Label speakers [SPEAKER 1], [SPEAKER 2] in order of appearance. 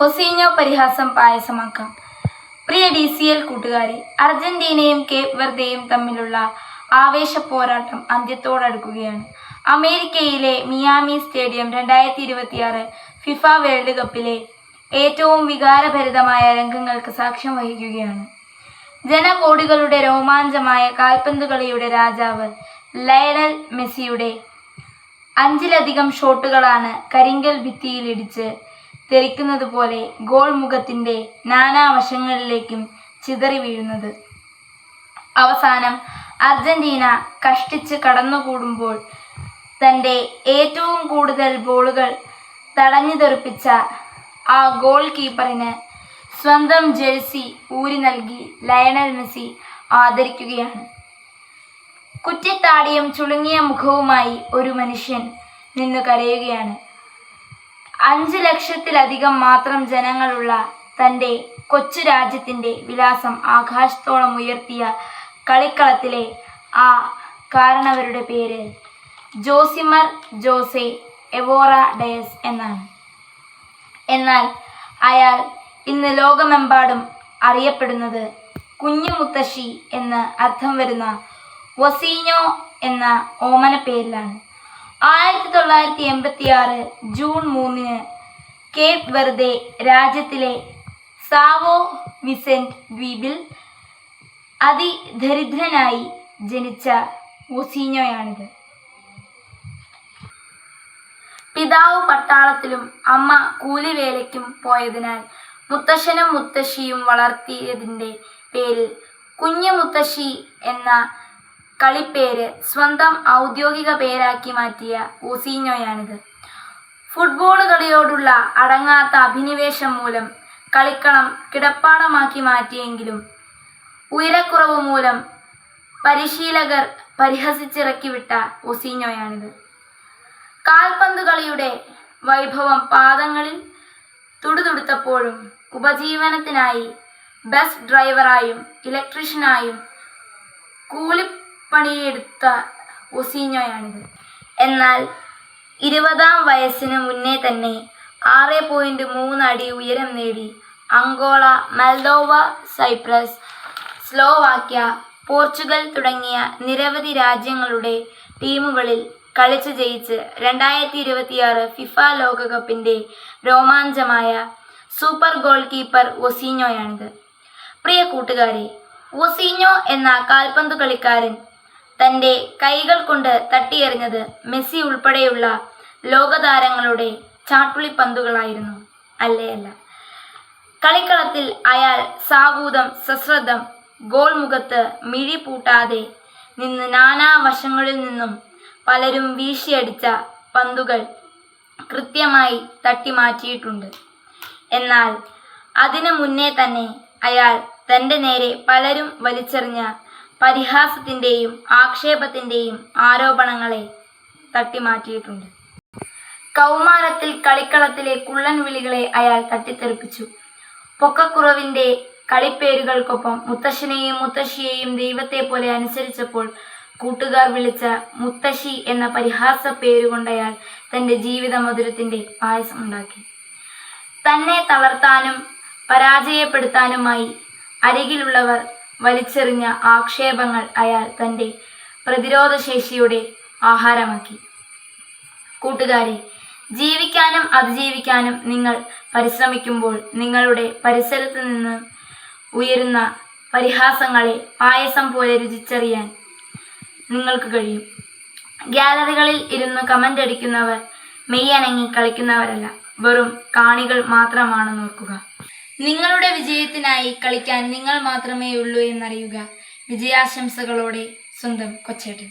[SPEAKER 1] ഒസീഞ്ഞോ പരിഹാസം പായസമാക്കാം. പ്രിയ DCL കൂട്ടുകാരെ, അർജന്റീനയും Cape വെർദെയും തമ്മിലുള്ള ആവേശ പോരാട്ടം അന്ത്യത്തോടടുക്കുകയാണ്. അമേരിക്കയിലെ മിയാമി സ്റ്റേഡിയം 2026 ഫിഫ വേൾഡ് കപ്പിലെ ഏറ്റവും വികാരഭരിതമായ രംഗങ്ങൾക്ക് സാക്ഷ്യം വഹിക്കുകയാണ്. ജനകോടികളുടെ രോമാഞ്ചമായ കാൽപന്തുകളിയുടെ രാജാവ് ലയണൽ മെസ്സിയുടെ 5ലധികം ഷോട്ടുകളാണ് കരിങ്കൽ ഭിത്തിയിലിടിച്ച് തെറിക്കുന്നത് പോലെ ഗോൾ മുഖത്തിൻ്റെ നാനാവശങ്ങളിലേക്കും ചിതറി വീഴുന്നത്. അവസാനം അർജന്റീന കഷ്ടിച്ച് കടന്നുകൂടുമ്പോൾ തൻ്റെ ഏറ്റവും കൂടുതൽ ബോളുകൾ തടഞ്ഞു തെറിപ്പിച്ച ആ ഗോൾ കീപ്പറിന് സ്വന്തം ജേഴ്സി ഊരി നൽകി ലയണൽ മെസ്സി ആദരിക്കുകയാണ്. കുറ്റിത്താടിയും ചുളുങ്ങിയ മുഖവുമായി ഒരു മനുഷ്യൻ നിന്നു കരയുകയാണ്. 5 ലക്ഷത്തിലധികം മാത്രം ജനങ്ങളുള്ള തൻ്റെ കൊച്ചു രാജ്യത്തിൻ്റെ വിലാസം ആകാശത്തോളം ഉയർത്തിയ കളിക്കളത്തിലെ ആ കാരണവരുടെ പേര് ജോസിമർ ജോസെ എവോറ ഡയസ് എന്നാണ്. എന്നാൽ അയാൾ ഇന്ന് ലോകമെമ്പാടും അറിയപ്പെടുന്നത് കുഞ്ഞു മുത്തശ്ശി എന്ന് അർത്ഥം വരുന്ന ഒസീഞ്ഞോ എന്ന ഓമന പേരിലാണ്. 1986 ജൂൺ 3 കേപ്പ് വെർദെ രാജ്യത്തിലെ സാവോ വിസെന്റ് ദ്വീപിൽ അതിദരിദ്രനായി ജനിച്ച ഒസീഞ്ഞോയാണിത്. പിതാവ് പട്ടാളത്തിലും അമ്മ കൂലിവേലയ്ക്കും പോയതിനാൽ മുത്തശ്ശനും മുത്തശ്ശിയും വളർത്തിയതിൻ്റെ പേരിൽ കുഞ്ഞു മുത്തശ്ശി എന്ന കളിപ്പേര് സ്വന്തം ഔദ്യോഗിക പേരാക്കി മാറ്റിയ ഒസീഞ്ഞോയാണിത്. ഫുട്ബോൾ കളിയോടുള്ള അടങ്ങാത്ത അഭിനിവേശം മൂലം കളിക്കളം കിടപ്പാടമാക്കി മാറ്റിയെങ്കിലും ഉയരക്കുറവ് മൂലം പരിശീലകർ പരിഹസിച്ചിറക്കിവിട്ട ഒസീഞ്ഞോയാണിത്. കാൽപന്ത് കളിയുടെ വൈഭവം പാദങ്ങളിൽ തുടുതുടുത്തപ്പോഴും ഉപജീവനത്തിനായി ബസ് ഡ്രൈവറായും ഇലക്ട്രീഷ്യനായും കൂലിപ്പണിയെടുത്ത ഒസീഞ്ഞോയാണിത്. എന്നാൽ 20-ാം വയസ്സിന് മുന്നേ തന്നെ 6.3 അടി ഉയരം നേടി അങ്കോള, മൽദോവ, സൈപ്രസ്, സ്ലോവാക്യ, പോർച്ചുഗൽ തുടങ്ങിയ നിരവധി രാജ്യങ്ങളുടെ ടീമുകളിൽ കളിച്ച് ജയിച്ച് 2026 ഫിഫ ലോകകപ്പിൻ്റെ രോമാഞ്ചമായ സൂപ്പർ ഗോൾ കീപ്പർ ഒസീഞ്ഞോയാണിത്. പ്രിയ കൂട്ടുകാരെ, ഒസീഞ്ഞോ എന്ന കാൽപന്തു കളിക്കാരൻ തൻ്റെ കൈകൾ കൊണ്ട് തട്ടിയെറിഞ്ഞത് മെസ്സി ഉൾപ്പെടെയുള്ള ലോകതാരങ്ങളുടെ ചാട്ടുളിപ്പന്തുകളായിരുന്നു. അല്ല, കളിക്കളത്തിൽ അയാൾ സാവൂതം സശ്രദ്ധം ഗോൾ മുഖത്ത് മിഴി പൂട്ടാതെ നിന്ന് നാനാവശങ്ങളിൽ നിന്നും പലരും വീശിയടിച്ച പന്തുകൾ കൃത്യമായി തട്ടിമാറ്റിയിട്ടുണ്ട്. എന്നാൽ അതിനു മുന്നേ തന്നെ അയാൾ തൻ്റെ നേരെ പലരും വലിച്ചെറിഞ്ഞ പരിഹാസത്തിൻ്റെയും ആക്ഷേപത്തിൻ്റെയും ആരോപണങ്ങളെ തട്ടിമാറ്റിയിട്ടുണ്ട്. കൗമാരത്തിൽ കളിക്കളത്തിലെ കുള്ളൻ വിളികളെ അയാൾ തട്ടിത്തെറിപ്പിച്ചു. പൊക്കക്കുറവിൻ്റെ കളിപ്പേരുകൾക്കൊപ്പം മുത്തശ്ശനെയും മുത്തശ്ശിയെയും ദൈവത്തെ പോലെ അനുസരിച്ചപ്പോൾ കൂട്ടുകാർ വിളിച്ച മുത്തശ്ശി എന്ന പരിഹാസ പേരുകൊണ്ടയാൾ തൻ്റെ ജീവിത മധുരത്തിൻ്റെ പായസം ഉണ്ടാക്കി. തന്നെ തളർത്താനും പരാജയപ്പെടുത്താനുമായി അരികിലുള്ളവർ വലിച്ചെറിഞ്ഞ ആക്ഷേപങ്ങൾ അയാൾ തൻ്റെ പ്രതിരോധശേഷിയുടെ ആഹാരമാക്കി. കൂട്ടുകാരെ, ജീവിക്കാനും അതിജീവിക്കാനും നിങ്ങൾ പരിശ്രമിക്കുമ്പോൾ നിങ്ങളുടെ പരിസരത്ത് നിന്ന് ഉയരുന്ന പരിഹാസങ്ങളെ പായസം പോലെ രുചിച്ചറിയാൻ നിങ്ങൾക്ക് കഴിയും. ഗാലറികളിൽ ഇരുന്ന് കമൻ്റ് അടിക്കുന്നവർ മെയ്യനങ്ങി കളിക്കുന്നവരല്ല, വെറും കാണികൾ മാത്രമാണെന്ന് ഓർക്കുക. നിങ്ങളുടെ വിജയത്തിനായി കളിക്കാൻ നിങ്ങൾ മാത്രമേ ഉള്ളൂ എന്നറിയുക. വിജയാശംസകളോടെ സ്വന്തം കൊച്ചേട്ടൻ.